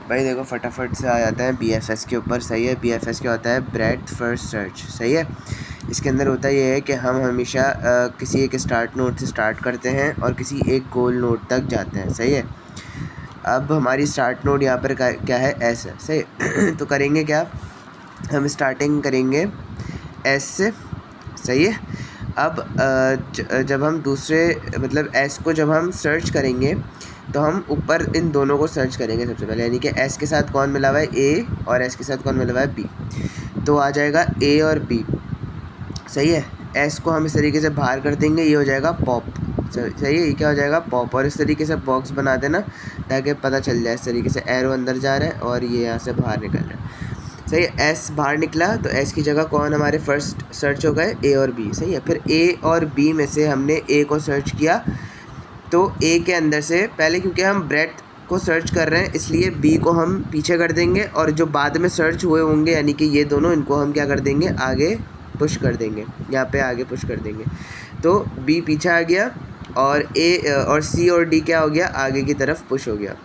भाई देखो फटाफट से आ जाता है BFS के ऊपर। सही है, BFS क्या होता है? Breath first search. सही है, इसके अंदर होता ये है कि हम हमेशा किसी एक स्टार्ट नोड से स्टार्ट करते हैं और किसी एक गोल नोड तक जाते हैं। सही है, अब हमारी स्टार्ट नोड यहाँ पर क्या है? S है। सही है तो करेंगे क्या, हम स्टार्टिंग करेंगे S से। सही है, अब जब हम दूसरे मतलब S को जब हम सर्च करेंगे तो हम ऊपर इन दोनों को सर्च करेंगे सबसे पहले, यानी कि S के साथ कौन मिला हुआ है? A, और S के साथ कौन मिला हुआ है? B। तो आ जाएगा A और B। सही है, S को हम इस तरीके से बाहर कर देंगे, ये हो जाएगा पॉप। सही है, ये क्या हो जाएगा? पॉप। और इस तरीके से बॉक्स बना देना ताकि पता चल जाए इस तरीके से एरो अंदर जा रहा है और ये यहाँ से बाहर निकल रहा है। सही है, S बाहर निकला तो S की जगह कौन हमारे फर्स्ट सर्च हो गए? A और B। सही है, फिर A और B में से हमने A को सर्च किया तो A के अंदर से पहले, क्योंकि हम ब्रेथ को सर्च कर रहे हैं इसलिए B को हम पीछे कर देंगे, और जो बाद में सर्च हुए होंगे यानी कि ये दोनों, इनको हम क्या कर देंगे? आगे पुश कर देंगे, यहाँ पे आगे पुश कर देंगे। तो B पीछे आ गया और A और C और D क्या हो गया? आगे की तरफ पुश हो गया।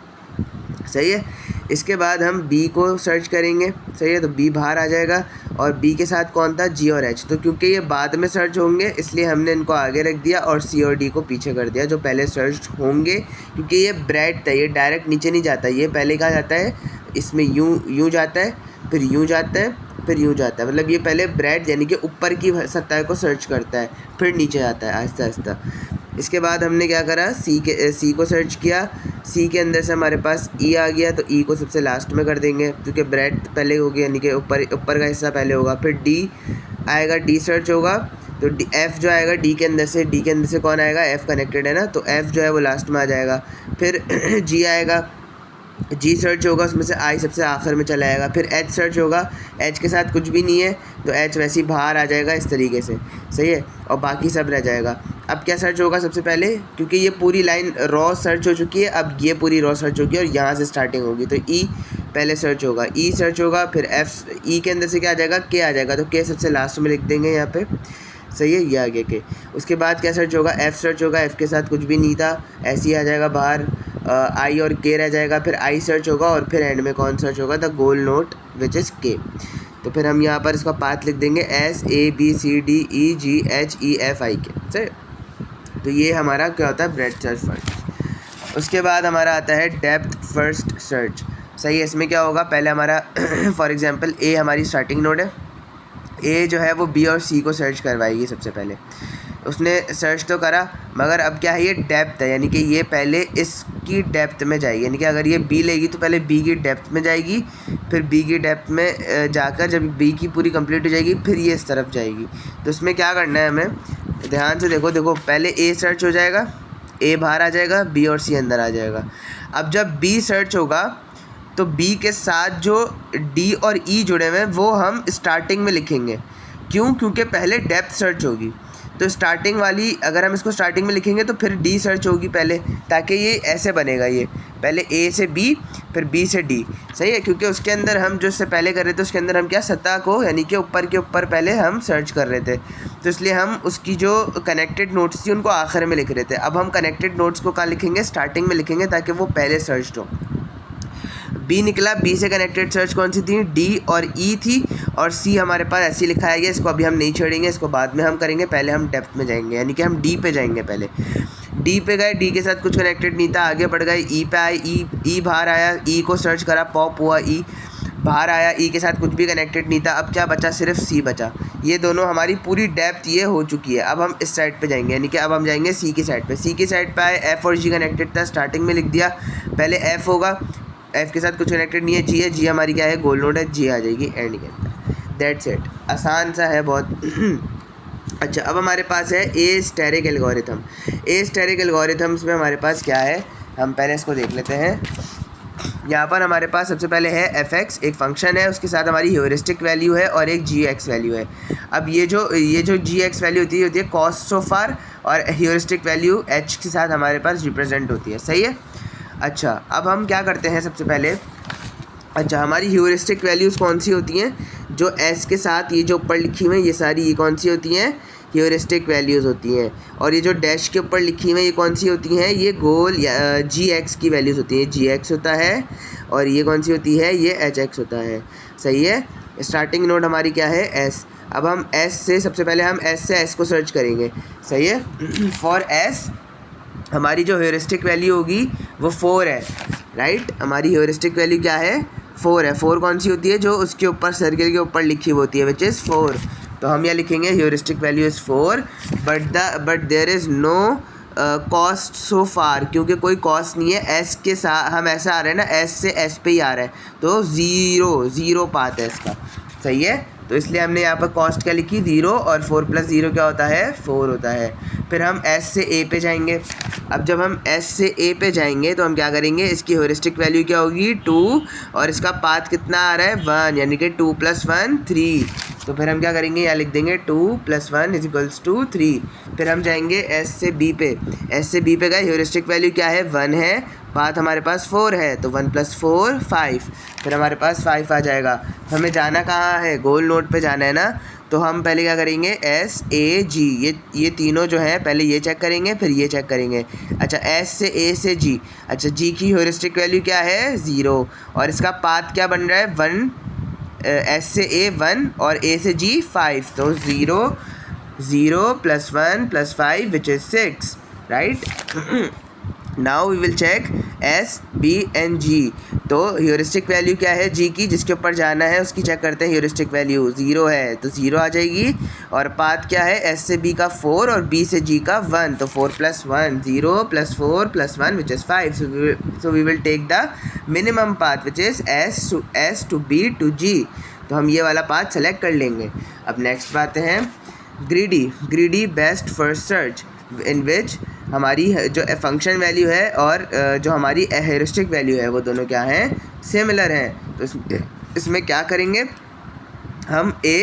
सही है, इसके बाद हम B को सर्च करेंगे। सही है, तो B बाहर आ जाएगा और B के साथ कौन था? G और H। तो क्योंकि ये बाद में सर्च होंगे इसलिए हमने इनको आगे रख दिया और C और D को पीछे कर दिया जो पहले सर्च होंगे, क्योंकि ये ब्रेथ है, ये डायरेक्ट नीचे नहीं जाता, ये पहले कहाँ जाता है? इसमें यूँ जाता है, फिर यूँ जाता है, फिर यूँ जाता है। मतलब ये पहले ब्रेथ यानी कि ऊपर की सतह को सर्च करता है, फिर नीचे जाता है आहिस्ता आहिस्ता। इसके बाद हमने क्या करा? C को सर्च किया। C के अंदर से हमारे पास E आ गया तो E को सबसे लास्ट में कर देंगे क्योंकि ब्रेथ पहले होगी, यानी कि ऊपर का हिस्सा पहले होगा। फिर D आएगा, D सर्च होगा तो F जो आएगा D के अंदर से कौन आएगा? F कनेक्टेड है ना, तो F जो है वो लास्ट में आ जाएगा। फिर G आएगा, G सर्च होगा, उसमें से I सबसे आखिर में चला आएगा। फिर H सर्च होगा, H के साथ कुछ भी नहीं है तो H वैसे ही बाहर आ जाएगा इस तरीके से। सही है, और बाकी सब रह जाएगा। अब क्या सर्च होगा सबसे पहले? क्योंकि ये पूरी लाइन रॉ सर्च हो चुकी है, अब ये पूरी रॉ सर्च होगी और यहाँ से स्टार्टिंग होगी तो E पहले सर्च होगा, E सर्च होगा, फिर F, E के अंदर से क्या आ जाएगा? K आ जाएगा, तो K सबसे लास्ट में लिख देंगे यहाँ पे। सही है, ये आ गया K। उसके बाद क्या सर्च होगा? F सर्च होगा, F के साथ कुछ भी नहीं था, ऐसे ही आ जाएगा बाहर। I और K रह जाएगा, फिर I सर्च होगा और फिर एंड में कौन सर्च होगा? The goal note which is K। तो फिर हम यहाँ पर इसका पाथ लिख देंगे S A B C D E G H E F I K। सही, तो ये हमारा क्या होता है? Breadth search first. उसके बाद हमारा आता है डेप्थ फर्स्ट सर्च। सही है, इसमें क्या होगा? पहले हमारा फॉर एग्जांपल A हमारी स्टार्टिंग नोड है, A जो है वो B और C को सर्च करवाएगी सबसे पहले। उसने सर्च तो करा मगर अब क्या है? ये डेप्थ है, यानी कि ये पहले इसकी डेप्थ में जाएगी, यानी कि अगर ये B लेगी तो पहले B की डेप्थ में जाएगी, फिर B की डेप्थ में जाकर जब B की पूरी कंप्लीट हो जाएगी फिर ये इस तरफ जाएगी। तो इसमें क्या करना है हमें? ध्यान से देखो पहले A सर्च हो जाएगा, A बाहर आ जाएगा, B और C अंदर आ जाएगा। अब जब B सर्च होगा तो B के साथ जो D और E जुड़े हुए हैं वो हम स्टार्टिंग में लिखेंगे। क्यों? क्योंकि पहले डेप्थ सर्च होगी, तो स्टार्टिंग वाली अगर हम इसको स्टार्टिंग में लिखेंगे तो फिर D सर्च होगी पहले, ताकि ये ऐसे बनेगा, ये पहले A से B फिर B से D। सही है, क्योंकि उसके अंदर हम जो इससे पहले कर रहे थे उसके अंदर हम क्या? सतह को, यानी कि ऊपर के ऊपर पहले हम सर्च कर रहे थे, तो इसलिए हम उसकी जो कनेक्टेड नोट्स थी उनको आखिर में लिख रहे थे। अब हम कनेक्टेड नोट्स को कहाँ लिखेंगे? स्टार्टिंग में लिखेंगे ताकि वो पहले सर्च हो। B निकला, B से कनेक्टेड सर्च कौन सी थी? D और E थी, और C हमारे पास ऐसे ही लिखा है, इसको अभी हम नहीं छेड़ेंगे, इसको बाद में हम करेंगे, पहले हम डेप्थ में जाएंगे, यानी कि हम D पे जाएंगे। पहले D पे गए, D के साथ कुछ कनेक्टेड नहीं था, आगे बढ़ गए, E पे आए, E बाहर आया, E को सर्च करा, पॉप हुआ, E बाहर आया, E के साथ कुछ भी कनेक्टेड नहीं था। अब क्या बचा? सिर्फ C बचा। ये दोनों हमारी पूरी डेप्थ ये हो चुकी है। अब हम इस साइड पे जाएंगे, यानी कि अब हम जाएंगे C की साइड पे। C की साइड पे आए, F और G कनेक्टेड था, स्टार्टिंग में लिख दिया, पहले F होगा, F के साथ कुछ कनेक्टेड नहीं है, G है, G हमारी क्या है? गोल नोड है, G आ जाएगी एंड के अंदर। दैट्स इट, आसान सा है बहुत। अच्छा, अब हमारे पास है ए स्टेरिक एल्गोरिथम। ए स्टेरिक एल्गोरिथम्स में हमारे पास क्या है? हम पहले इसको देख लेते हैं। यहाँ पर हमारे पास सबसे पहले है fx, एक फंक्शन है, उसके साथ हमारी ह्यूरिस्टिक वैल्यू है और एक gx वैल्यू है। अब ये जो gx वैल्यू होती है कॉस्ट सो फार, और ह्यूरिस्टिक वैल्यू h के साथ हमारे पास रिप्रेजेंट होती है। सही है। अच्छा, अब हम क्या करते हैं सबसे पहले? अच्छा, हमारी ह्यूरिस्टिक वैल्यूज़ कौन सी होती हैं? जो s के साथ ये जो ऊपर लिखी हुई हैं ये सारी, ये कौन सी होती हैं? ह्यूरिस्टिक वैल्यूज़ होती हैं। और ये जो डैश के ऊपर लिखी हुई है ये कौन सी होती हैं, ये गोल या जी एक्स की वैल्यूज़ होती हैं। जी एक्स होता है और ये कौन सी होती है, ये एच एक्स होता है। सही है। स्टार्टिंग नोड हमारी क्या है, एस। अब हम एस से सबसे पहले हम एस से एस को सर्च करेंगे। सही है। फॉर एस हमारी जो ह्यूरिस्टिक वैल्यू होगी वो 4 है, राइट। हमारी ह्यूरिस्टिक वैल्यू क्या है, 4 है। 4 कौन सी होती है, जो उसके ऊपर सर्किल के ऊपर लिखी होती है, विच इज़ 4। तो हम यहाँ लिखेंगे heuristic value is 4 but there is no cost so far, क्योंकि कोई कॉस्ट नहीं है एस के साथ। हम ऐसा आ रहे हैं ना, एस से एस पे ही आ रहा है, तो ज़ीरो पाथ है इसका। सही है। तो इसलिए हमने यहाँ पर कॉस्ट क्या लिखी, 0, और 4 + 0 क्या होता है, 4 होता है। फिर हम S से A पे जाएंगे। अब जब हम S से A पे जाएंगे तो हम क्या करेंगे, इसकी ह्यूरिस्टिक वैल्यू क्या होगी, 2, और इसका पाथ कितना आ रहा है, 1, यानी कि 2 + 1 3। तो फिर हम क्या करेंगे, यहाँ लिख देंगे 2 + 1 = 3। फिर हम जाएंगे S से B पे। S से B पे गए, ह्यूरिस्टिक वैल्यू क्या है, 1 है, पाथ हमारे पास 4 है, तो 1 + 4 5। फिर हमारे पास 5 आ जाएगा। हमें जाना कहाँ है, गोल नोड पे जाना है ना। तो हम पहले क्या करेंगे, S A G, ये तीनों जो है पहले ये चेक करेंगे, फिर ये चेक करेंगे। अच्छा, S से A से G। अच्छा, G की ह्यूरिस्टिक वैल्यू क्या है, 0, और इसका पाथ क्या बन रहा है, 1। S से A 1 और A से G 5, तो 0 + 1 + 5 which is 6, right. Now we will check S B and G। तो ह्यूरिस्टिक वैल्यू क्या है G की, जिसके ऊपर जाना है उसकी चेक करते हैं। ह्यूरिस्टिक वैल्यू 0 है, तो 0 आ जाएगी। और पाथ क्या है, S से B का 4 और B से G का 1, तो 4 + 1 0 + 4 + 1 which is 5। So we will take the minimum path which is S to B to G। तो हम ये वाला पाथ सेलेक्ट कर लेंगे। अब नेक्स्ट बात है ग्रीडी बेस्ट फर्स्ट सर्च, इन विच हमारी जो फंक्शन वैल्यू है और जो हमारी ह्यूरिस्टिक वैल्यू है वो दोनों क्या हैं, सिमिलर हैं। तो इसमें क्या करेंगे हम, A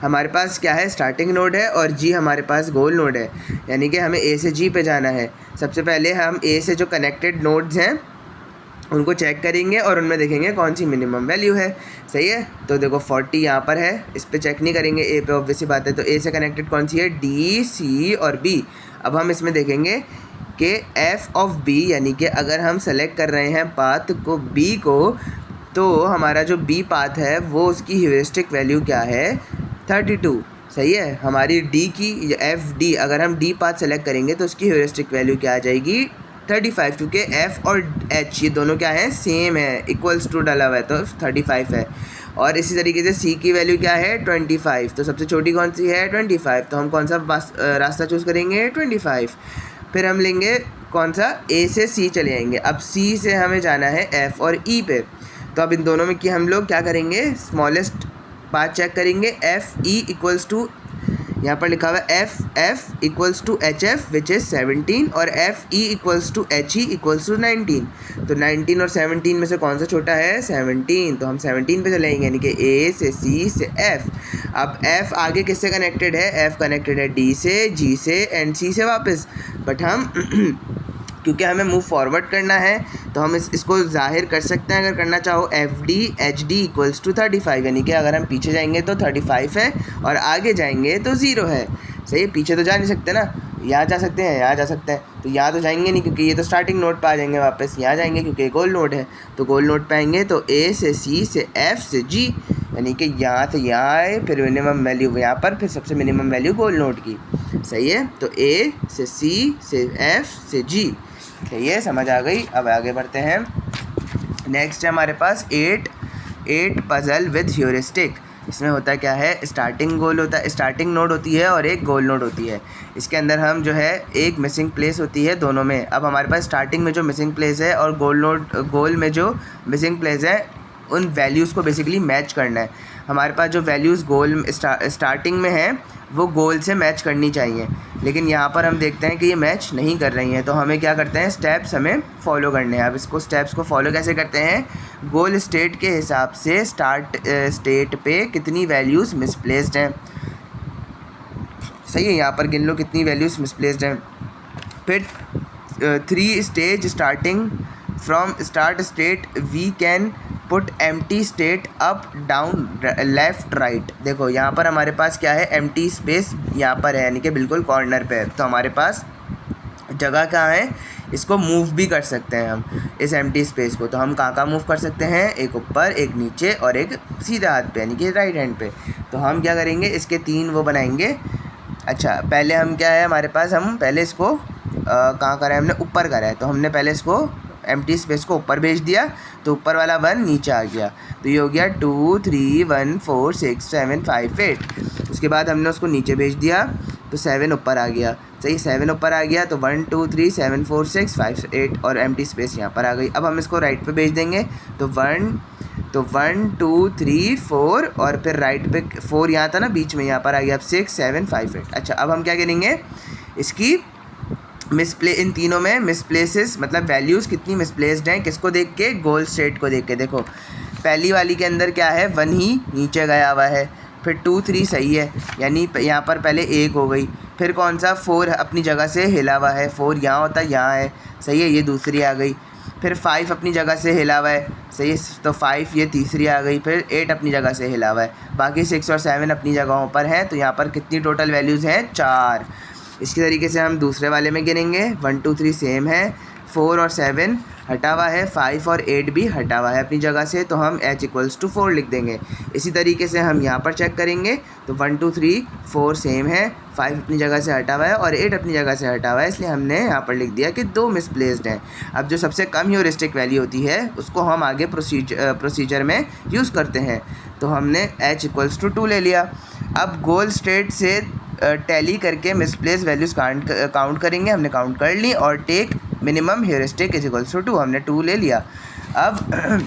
हमारे पास क्या है, स्टार्टिंग नोड है, और G हमारे पास गोल नोड है, यानी कि हमें A से G पे जाना है। सबसे पहले हम A से जो कनेक्टेड नोड्स हैं उनको चेक करेंगे और उनमें देखेंगे कौन सी मिनिमम वैल्यू है। सही है। तो देखो 40 यहाँ पर है, इस पे चेक नहीं करेंगे, A पे ऑब्वियसली बात है। तो A से कनेक्टेड कौन सी है, D C और B। अब हम इसमें देखेंगे कि F ऑफ B, यानी कि अगर हम सेलेक्ट कर रहे हैं पाथ को B को, तो हमारा जो B पाथ है वो उसकी ह्यूरिस्टिक वैल्यू क्या है, 32। सही है। हमारी D की FD, अगर हम D पाथ सेलेक्ट करेंगे तो उसकी ह्यूरिस्टिक वैल्यू क्या आ जाएगी, 35, क्योंकि F और H ये दोनों क्या है, सेम है, =2 डाला हुआ है, तो 35 है। और इसी तरीके से C की वैल्यू क्या है, 25, तो सबसे छोटी कौन सी है, 25, तो हम कौन सा रास्ता चूज़ करेंगे, 25। फिर हम लेंगे कौन सा, A से C चले जाएंगे। अब C से हमें जाना है F और E पे। तो अब इन दोनों में कि हम लोग क्या करेंगे, स्मॉलेस्ट पाथ चेक करेंगे। FE = यहाँ पर लिखा हुआ है F = HF विच इज़ 17, और FE = HE = 19। तो 19 और 17 में से कौन सा छोटा है, 17, तो हम 17 पे चलेंगे, यानी कि A से C से F। अब F आगे किससे कनेक्टेड है, F कनेक्टेड है D से, G से एंड C से वापस। बट हम क्योंकि हमें मूव फॉरवर्ड करना है तो हम इसको जाहिर कर सकते हैं, अगर करना चाहो, FD HD = 35, यानी कि अगर हम पीछे जाएंगे तो 35 है और आगे जाएंगे तो 0 है। सही है। पीछे तो जा नहीं सकते ना, यहाँ जा सकते हैं, यहाँ जा सकते हैं, तो यहाँ तो जाएंगे नहीं क्योंकि ये तो स्टार्टिंग नोड पे आ जाएंगे वापस। यहाँ जाएंगे क्योंकि गोल नोड है, तो गोल नोड पे आएंगे तो A से C से F से G, यानी कि यहाँ से यहाँ आए, फिर मिनिमम वैल्यू यहाँ पर, फिर सबसे मिनिमम वैल्यू गोल नोड की। सही है। तो A से C से F से G। सही है, समझ आ गई। अब आगे बढ़ते हैं। नेक्स्ट है हमारे पास 8 पज़ल विद ह्यूरिस्टिक। इसमें होता क्या है, स्टार्टिंग गोल होता है, स्टार्टिंग नोड होती है और एक गोल नोड होती है। इसके अंदर हम जो है एक मिसिंग प्लेस होती है दोनों में। अब हमारे पास स्टार्टिंग में जो मिसिंग प्लेस है और गोल में जो मिसिंग प्लेस है, उन वैल्यूज़ को बेसिकली मैच करना है। हमारे पास जो वैल्यूज़ गोल स्टार्टिंग में है वो गोल से मैच करनी चाहिए, लेकिन यहाँ पर हम देखते हैं कि ये मैच नहीं कर रही हैं। तो हमें क्या करते हैं, स्टेप्स हमें फॉलो करने हैं। अब इसको स्टेप्स को फॉलो कैसे करते हैं, गोल स्टेट के हिसाब से स्टार्ट स्टेट पे कितनी वैल्यूज़ मिसप्लेस्ड हैं। सही है। यहाँ पर गिन लो कितनी वैल्यूज़ मिसप्लेस्ड हैं। फिर 3 stage starting from start state we can put empty state up down left right. देखो यहाँ पर हमारे पास क्या है, एम्प्टी स्पेस यहाँ पर है, यानी कि बिल्कुल कॉर्नर पे है। तो हमारे पास जगह कहाँ है, इसको मूव भी कर सकते हैं हम इस एम्प्टी स्पेस को। तो हम कहाँ मूव कर सकते हैं, एक ऊपर, एक नीचे और एक सीधे हाथ पे, यानी कि राइट हैंड पे। तो हम क्या करेंगे, इसके 3 वो बनाएंगे। अच्छा, पहले हम क्या है हमारे पास, हम पहले इसको कहाँ करा है हमने, ऊपर करा है। तो हमने पहले इसको एम्प्टी स्पेस को ऊपर भेज दिया, तो ऊपर वाला 1 नीचे आ गया। तो ये हो गया 2 3 1 4 6 7 5 8। उसके बाद हमने उसको नीचे भेज दिया, तो 7 ऊपर आ गया। सही, 7 ऊपर आ गया, तो 1 2 3 7 4 6 5 8 और एम्प्टी स्पेस यहाँ पर आ गई। अब हम इसको राइट पे भेज देंगे, तो 1 2 3 4 और फिर राइट पे 4 यहाँ था ना बीच में, यहाँ पर आ गया। अब 6 7 5 8। अच्छा, अब हम क्या करेंगे, इसकी इन तीनों में मिसप्लेसेस, मतलब वैल्यूज़ कितनी मिसप्लेस्ड हैं, किसको देख के, गोल स्टेट को देख के। देखो पहली वाली के अंदर क्या है, 1 ही नीचे गया हुआ है, फिर 2 3 सही है, यानी यहाँ पर पहले 1 हो गई। फिर कौन सा, 4 अपनी जगह से हिला हुआ है, 4 यहाँ होता है, यहाँ है, सही है, ये दूसरी आ गई। फिर 5 अपनी जगह से हिला हुआ है, सही है, तो 5 ये तीसरी आ गई। फिर 8 अपनी जगह से हिला हुआ है, बाकी 6 और 7 अपनी जगहों पर हैं। तो यहाँ पर कितनी टोटल वैल्यूज़ हैं, 4। इसी तरीके से हम दूसरे वाले में गिनेंगे, 1 2 3 सेम है, 4 और 7 हटा हुआ है, 5 और 8 भी हटा हुआ है अपनी जगह से, तो हम h = 4 लिख देंगे। इसी तरीके से हम यहाँ पर चेक करेंगे, तो 1 2 3 4 सेम है, 5 अपनी जगह से हटा हुआ है और 8 अपनी जगह से हटा हुआ है, इसलिए हमने यहाँ पर लिख दिया कि 2 मिसप्लेस्ड हैं। अब जो सबसे कम ह्यूरिस्टिक वैल्यू होती है उसको हम आगे प्रोसीजर में यूज़ करते हैं। तो हमने h = 2 ले लिया। अब गोल स्टेट से टैली करके मिसप्लेस वैल्यूज़ काउंट करेंगे, हमने काउंट कर ली, और टेक मिनिमम ह्यूरिस्टिक = 2, हमने 2 ले लिया। अब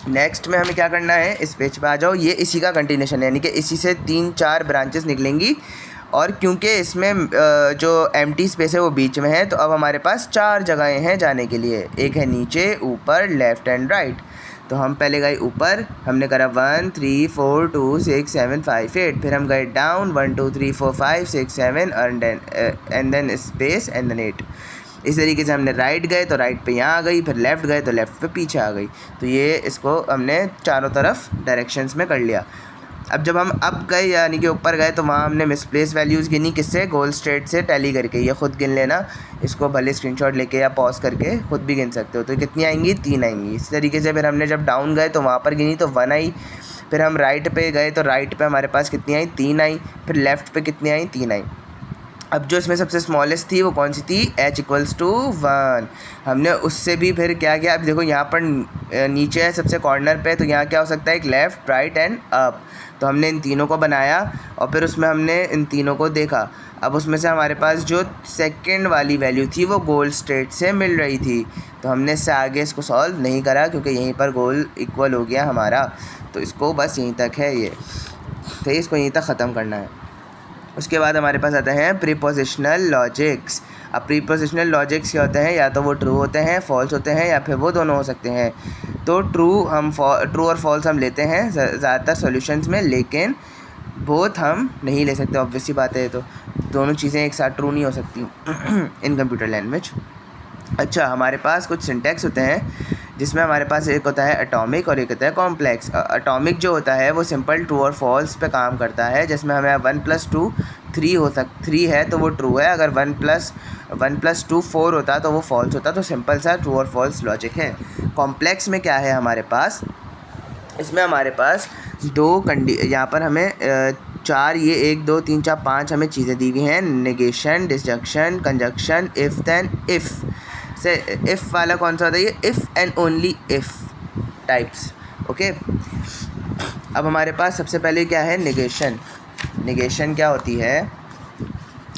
नेक्स्ट में हमें क्या करना है, इस पेज पे आ जाओ, ये इसी का कंटिन्यूशन है, यानी कि इसी से 3 4 ब्रांचेस निकलेंगी। और क्योंकि इसमें जो एम्प्टी स्पेस है वो बीच में है, तो अब हमारे पास 4 जगहें हैं जाने के लिए। एक है नीचे, ऊपर, लेफ़्ट एंड राइट। तो हम पहले गए ऊपर, हमने करा 1 3 4 2 6 7 5 8। फिर हम गए down, 1 2 3 4 5 6 7 and then space and then 8। इस तरीके से हमने राइट गए तो राइट पे यहाँ आ गई, फिर लेफ़्ट गए तो लेफ़्ट पे पीछे आ गई। तो ये इसको हमने चारों तरफ डायरेक्शंस में कर लिया। अब जब हम अप गए यानी कि ऊपर गए, तो वहाँ हमने मिसप्लेस वैल्यूज़ गिनी, किससे, गोल स्टेट से टैली करके। ये खुद गिन लेना, इसको भले स्क्रीनशॉट लेके या पॉज करके खुद भी गिन सकते हो। तो कितनी आएंगी, 3 आएंगी। इस तरीके से फिर हमने जब डाउन गए तो वहाँ पर गिनी तो 1 आई। फिर हम राइट पे गए तो राइट पे हमारे पास कितनी आई, 3 आई। फिर लेफ़्ट पे कितनी आई, 3 आई। अब जो इसमें सबसे स्मॉलेस्ट थी वो कौन सी थी, h = 1। हमने उससे भी फिर क्या किया, अब देखो यहाँ पर नीचे है सबसे कॉर्नर पे, तो यहाँ क्या हो सकता है, एक लेफ़्ट, राइट एंड अप। तो हमने इन तीनों को बनाया और फिर उसमें हमने इन तीनों को देखा। अब उसमें से हमारे पास जो सेकंड वाली वैल्यू थी वो गोल स्टेट से मिल रही थी, तो हमने इससे आगे इसको सॉल्व नहीं करा, क्योंकि यहीं पर गोल इक्वल हो गया हमारा। तो इसको बस यहीं तक है ये, तो इसको यहीं तक ख़त्म करना है। उसके बाद हमारे पास आते हैं प्रीपोजिशनल लॉजिक्स। अब प्रीपोजिशनल लॉजिक्स क्या होते हैं, या तो वो ट्रू होते हैं, फॉल्स होते हैं, या फिर वो दोनों हो सकते हैं। तो ट्रू और फॉल्स हम लेते हैं ज़्यादातर सॉल्यूशंस में, लेकिन बोथ हम नहीं ले सकते, ऑब्वियस सी बात है। तो दोनों चीज़ें एक साथ ट्रू नहीं हो सकती इन कंप्यूटर लैंग्वेज। अच्छा, हमारे पास कुछ सिंटैक्स होते हैं जिसमें हमारे पास एक होता है एटॉमिक और एक होता है कॉम्प्लेक्स। एटॉमिक जो होता है वो सिंपल ट्रू और फॉल्स पे काम करता है, जिसमें हमें 1 + 2 3 है तो वो ट्रू है, अगर 1 + 2 4 होता तो वो फॉल्स होता। तो सिंपल सा ट्रू और फॉल्स लॉजिक है। कॉम्प्लेक्स में क्या है हमारे पास, इसमें हमारे पास यहाँ पर हमें 4 ये 1 2 3 4 5 हमें चीज़ें दी हुई हैं, negation, disjunction, conjunction, if then if. से इफ़ वाला कौन सा होता है, ये if and only if types. Okay, अब हमारे पास सबसे पहले क्या है, नेगेशन। नेगेशन क्या होती है,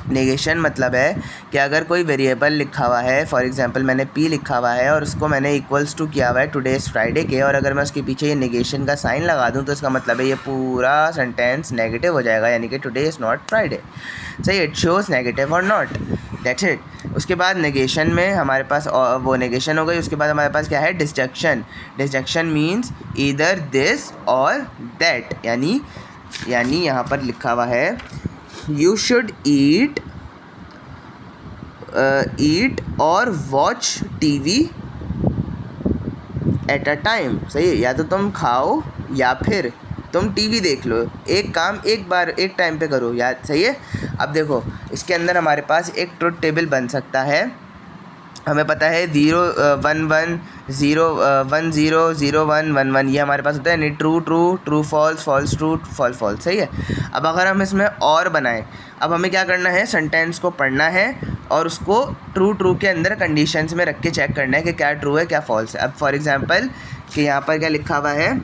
नेगेशन मतलब है कि अगर कोई वेरिएबल लिखा हुआ है, फॉर एग्जांपल मैंने p लिखा हुआ है और उसको मैंने = किया हुआ है टुडेज़ फ्राइडे के, और अगर मैं उसके पीछे ये नेगेशन का साइन लगा दूं तो इसका मतलब है ये पूरा सेंटेंस नेगेटिव हो जाएगा, यानी कि टुडे इज़ नॉट फ्राइडे। सही, इट शोज़ नेगेटिव और नॉट, दैट्स इट। उसके बाद नेगेशन में हमारे पास वो नेगेशन हो गई। उसके बाद हमारे पास क्या है, disjunction. Disjunction means either this और दैट, यानी यहाँ पर लिखा हुआ है You should eat or watch TV at a time, सही है। या तो तुम खाओ या फिर तुम टीवी देख लो, एक काम एक बार एक टाइम पे करो, याद, सही है। अब देखो इसके अंदर हमारे पास एक ट्रुथ टेबल बन सकता है। हमें पता है 0 1 1 0 1 0 0 1 1 1, ये हमारे पास होता है, यानी true true true false false true false false, सही है। अब अगर हम इसमें और बनाएं, अब हमें क्या करना है, सेंटेंस को पढ़ना है और उसको ट्रू ट्रू के अंदर कंडीशंस में रख के चेक करना है कि क्या ट्रू है क्या फॉल्स है। अब फॉर एग्जांपल कि यहाँ पर क्या लिखा हुआ है,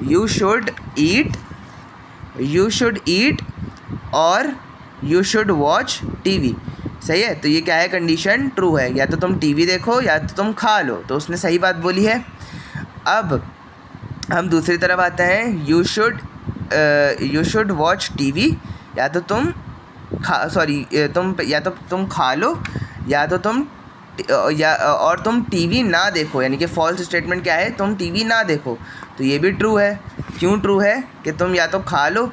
यू शुड ईट और यू शुड वॉच टीवी, सही है। तो ये क्या है, कंडीशन ट्रू है, या तो तुम टीवी देखो या तो तुम खा लो, तो उसने सही बात बोली है। अब हम दूसरी तरफ आते हैं, यू शुड वॉच टीवी, या तो तुम या तो तुम खा लो या तो तुम और तुम टीवी ना देखो, यानी कि फॉल्स स्टेटमेंट क्या है, तुम टीवी ना देखो। तो ये भी ट्रू है। क्यों ट्रू है कि तुम या तो खा लो,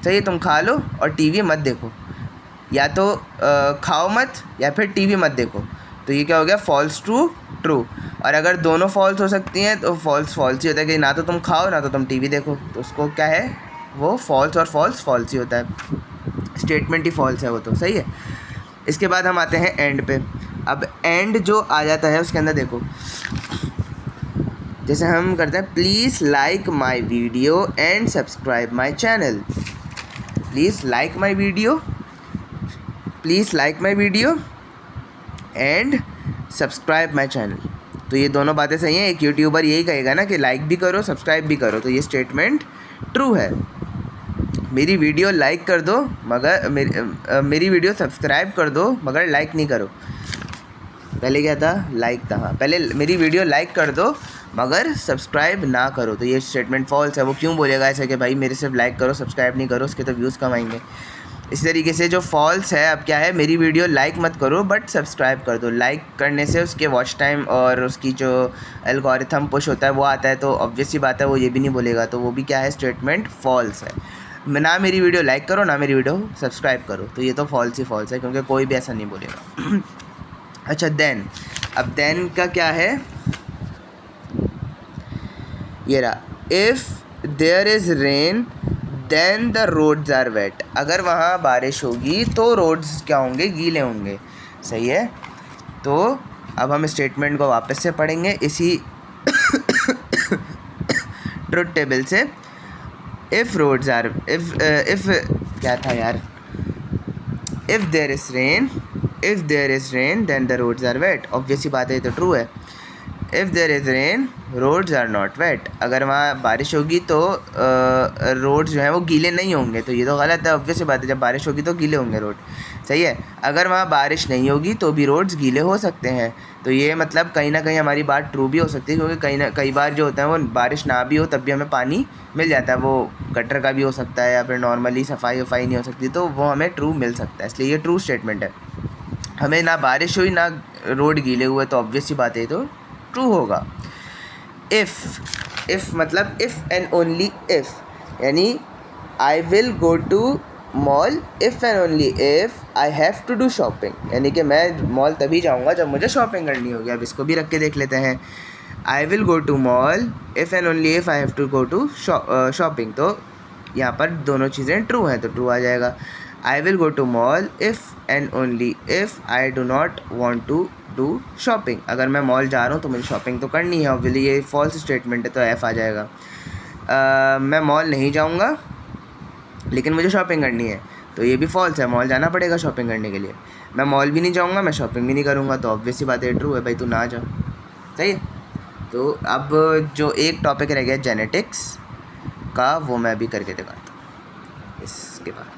सही है, तुम खा लो और टीवी मत देखो, या तो खाओ मत या फिर टीवी मत देखो। तो ये क्या हो गया, फॉल्स ट्रू ट्रू। और अगर दोनों फॉल्स हो सकती हैं तो फॉल्स फॉल्स ही होता है कि ना तो तुम खाओ ना तो तुम टीवी देखो, तो उसको क्या है, वो फॉल्स और फॉल्स फॉल्स ही होता है, स्टेटमेंट ही फॉल्स है वो, तो सही है। इसके बाद हम आते हैं एंड पे। अब एंड जो आ जाता है उसके अंदर देखो, जैसे हम करते हैं, please like my video and subscribe my channel, please like my video and subscribe my channel. तो ये दोनों बातें सही हैं। एक यूट्यूबर यही कहेगा ना कि लाइक भी करो सब्सक्राइब भी करो, तो ये स्टेटमेंट ट्रू है। मेरी वीडियो लाइक कर दो मगर मेरी वीडियो सब्सक्राइब कर दो मगर लाइक नहीं करो। पहले क्या था, लाइक था, हाँ, पहले मेरी वीडियो लाइक कर दो मगर सब्सक्राइब ना करो, तो ये स्टेटमेंट फॉल्स है। वो क्यों बोलेगा ऐसे कि भाई मेरे सिर्फ लाइक करो सब्सक्राइब नहीं करो, उसके तो व्यूज़ कम आएंगे। इसी तरीके से जो फॉल्स है, अब क्या है, मेरी वीडियो लाइक मत करो बट सब्सक्राइब कर दो। लाइक करने से उसके वॉच टाइम और उसकी जो एल्गोरिथम पुश होता है वो आता है, तो ऑब्वियस सी बात है वो ये भी नहीं बोलेगा, तो वो भी क्या है, स्टेटमेंट फॉल्स है। ना मेरी वीडियो लाइक करो ना मेरी वीडियो सब्सक्राइब करो, तो ये तो फॉल्स ही फॉल्स है, क्योंकि कोई भी ऐसा नहीं बोलेगा। अच्छा देन, अब देन का क्या है, ये रहा, if there is rain then the roads are wet, अगर वहाँ बारिश होगी तो रोड्स क्या होंगे, गीले होंगे, सही है। तो अब हम स्टेटमेंट को वापस से पढ़ेंगे इसी ट्रुथ टेबल से। इफ़ क्या था यार, if there is rain then the roads are wet, obviously बात है, ये तो ट्रू है। If there is rain roads are not wet, अगर वहाँ बारिश होगी तो रोड्स जो हैं वो गीले नहीं होंगे, तो ये तो गलत है, ऑब्वियस बात है, जब बारिश होगी तो गीले होंगे रोड, सही है। अगर वहाँ बारिश नहीं होगी तो भी रोड्स गीले हो सकते हैं, तो ये मतलब कहीं ना कहीं हमारी बात ट्रू भी हो सकती है, क्योंकि कई बार जो होता है वो बारिश ना भी हो तब भी हमें पानी मिल जाता है, वो गटर का भी हो सकता है या फिर नॉर्मली सफाई वफाई नहीं हो सकती, तो वो हमें ट्रू मिल सकता है, इसलिए ये ट्रू स्टेटमेंट है। हमें ना बारिश हुई ना रोड गीले हुए, तो ऑब्वियस सी बात है तो ट्रू होगा। इफ़ मतलब इफ़ एंड ओनली इफ़, यानी I will go to mall if and only if I have to do shopping, यानी कि मैं मॉल तभी जाऊंगा जब मुझे शॉपिंग करनी होगी। अब इसको भी रख के देख लेते हैं, I will go to mall if and only if I have to go to shopping, तो यहाँ पर दोनों चीज़ें ट्रू हैं, तो ट्रू आ जाएगा। I will go to mall if and only if I do not want to do shopping, अगर मैं मॉल जा रहा हूँ तो मुझे शॉपिंग तो करनी है, ऑब्वियसली ये फॉल्स स्टेटमेंट है, तो एफ़ आ जाएगा। मैं मॉल नहीं जाऊँगा लेकिन मुझे शॉपिंग करनी है, तो ये भी फॉल्स है, मॉल जाना पड़ेगा शॉपिंग करने के लिए। मैं मॉल भी नहीं जाऊँगा, मैं शॉपिंग भी नहीं करूँगा, तो ऑब्वियसली बात है ट्रू है, भाई तू ना जा, सही है। तो अब जो एक टॉपिक रह गया जेनेटिक्स का, वो मैं अभी करके दिखाता हूँ इसके बाद।